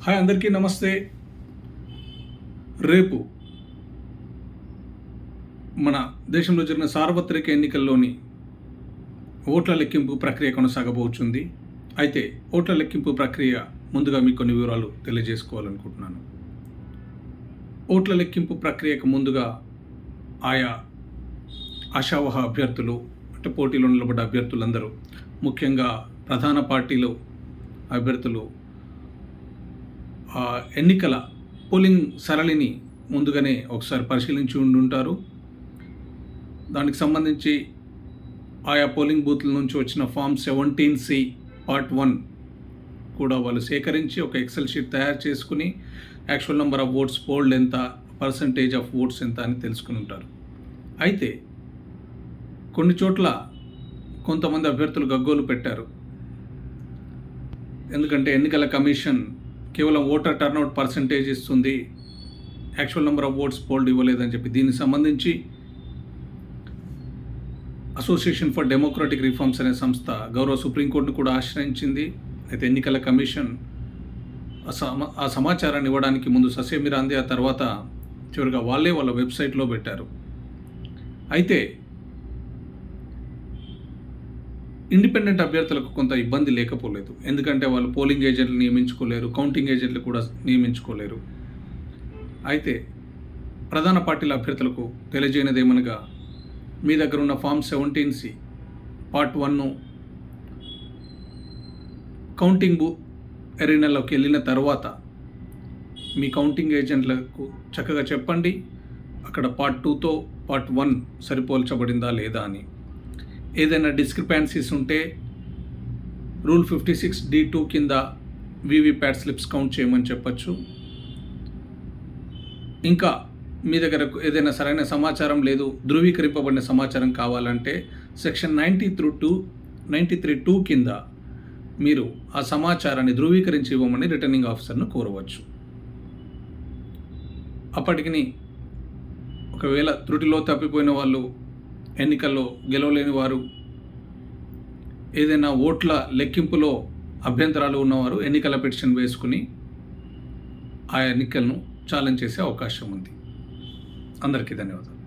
Hi అందరికీ నమస్తే. రేపు మన దేశంలో జరిగిన సార్వత్రిక ఎన్నికల్లోని ఓట్ల లెక్కింపు ప్రక్రియ కొనసాగబోతుంది. అయితే ఓట్ల లెక్కింపు ప్రక్రియ ముందుగా మీకు కొన్ని వివరాలు తెలియజేసుకోవాలనుకుంటున్నాను. ఓట్ల లెక్కింపు ప్రక్రియకు ముందుగా ఆయా ఆశావహ అభ్యర్థులు అంటే పోటీలో నిలబడ్డ అభ్యర్థులందరూ, ముఖ్యంగా ప్రధాన పార్టీలు అభ్యర్థులు ఎన్నికల పోలింగ్ సరళిని ముందుగానే ఒకసారి పరిశీలించి ఉండుంటారు. దానికి సంబంధించి ఆయా పోలింగ్ బూత్ల నుంచి వచ్చిన ఫామ్ 17C పార్ట్ 1 కూడా వాళ్ళు సేకరించి ఒక ఎక్సెల్ షీట్ తయారు చేసుకుని actual number of votes fold ఎంత, పర్సంటేజ్ ఆఫ్ ఓట్స్ ఎంత అని తెలుసుకుని ఉంటారు. అయితే కొన్ని చోట్ల కొంతమంది అభ్యర్థులు గగ్గోలు పెట్టారు. ఎందుకంటే ఎన్నికల కమిషన్ కేవలం ఓటర్ టర్న్అవుట్ పర్సంటేజ్ ఇస్తుంది, actual number of votes fold ఇవ్వలేదని చెప్పి దీనికి సంబంధించి అసోసియేషన్ ఫర్ డెమోక్రటిక్ రిఫార్మ్స్ అనే సంస్థ గౌరవ సుప్రీంకోర్టును కూడా ఆశ్రయించింది. అయితే ఎన్నికల కమిషన్ ఆ సమాచారాన్ని ఇవ్వడానికి ముందు ససేమిరాంది, ఆ తర్వాత చివరిగా వాళ్ళ వెబ్సైట్లో పెట్టారు. అయితే ఇండిపెండెంట్ అభ్యర్థులకు కొంత ఇబ్బంది లేకపోలేదు. ఎందుకంటే వాళ్ళు పోలింగ్ ఏజెంట్లు నియమించుకోలేరు, కౌంటింగ్ ఏజెంట్లు కూడా నియమించుకోలేరు. అయితే ప్రధాన పార్టీల అభ్యర్థులకు తెలియజేయనిది ఏమనగా, మీ దగ్గర ఉన్న ఫామ్ 17C పార్ట్ 1 కౌంటింగ్ ఎరీనాలోకి వెళ్ళిన తర్వాత మీ కౌంటింగ్ ఏజెంట్లకు చక్కగా చెప్పండి అక్కడ పార్ట్ 2తో పార్ట్ 1 సరిపోల్చబడిందా లేదా అని. ఏదైనా డిస్క్రిపెన్సీస్ ఉంటే రూల్ 56D2 కింద వీవీప్యాట్ స్లిప్స్ కౌంట్ చేయమని చెప్పచ్చు. ఇంకా మీ దగ్గర ఏదైనా సరైన సమాచారం లేదు, ధృవీకరింపబడిన సమాచారం కావాలంటే సెక్షన్ 93(2) కింద మీరు ఆ సమాచారాన్ని ధృవీకరించి ఇవ్వమని రిటర్నింగ్ ఆఫీసర్ను కోరవచ్చు. అప్పటికి ఒకవేళ త్రుటిలో తప్పిపోయిన వాళ్ళు, ఎన్నికల్లో గెలవలేని వారు, ఏదైనా ఓట్ల లెక్కింపులో అభ్యంతరాలు ఉన్నవారు ఎన్నికల పిటిషన్ వేసుకుని ఆ ఎన్నికలను ఛాలెంజ్ చేసే అవకాశం ఉంది. అందరికీ ధన్యవాదాలు.